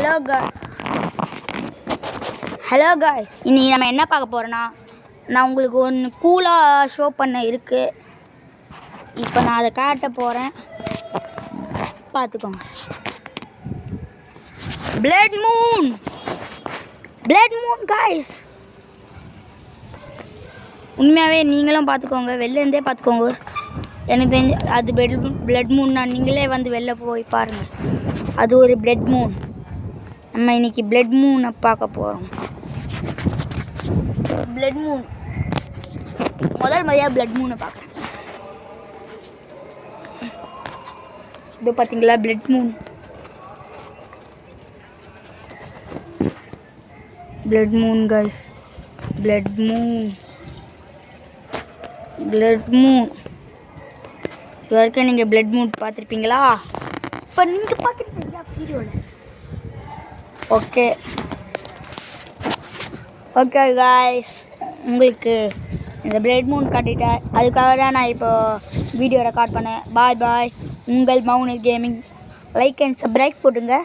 Hello guys, இன்னைக்கு நம்ம என்ன பார்க்க போகிறோன்னா, நான் உங்களுக்கு ஒன்று கூலாக ஷோ பண்ண இருக்குது. இப்போ நான் அதை காட்ட போகிறேன், பார்த்துக்கோங்க. பிளட் மூன் காய்ஸ், உண்மையாகவே நீங்களும் பார்த்துக்கோங்க, வெளிலேருந்தே பார்த்துக்கோங்க. எனக்கு தெரிஞ்சு அது பிளட் மூன்னா நீங்களே வந்து வெளில போய் பாருங்கள். அது ஒரு பிளட் மூன். நம்ம இன்னைக்கு பிளட் மூனை பார்க்க போகிறோம். பிளட் மூன் முதல் முறையாக பிளட் மூனை பார்க்குறேன். இது பார்த்தீங்களா blood Moon. Blood Moon guys, blood Moon இது வரைக்கும் நீங்கள் பிளட் மூன் பார்த்துருப்பீங்களா? இப்போ நீங்கள் பார்த்துருப்பீங்களா வீடியோவில்? ஓகே காய்ஸ், உங்களுக்கு இந்த பிளட் மூன் காட்டிட்டேன். அதுக்காக தான் நான் இப்போ வீடியோ ரெக்கார்ட் பண்ணேன். பாய் உங்கள் Mouni gaming. Like and subscribe போட்டுங்க.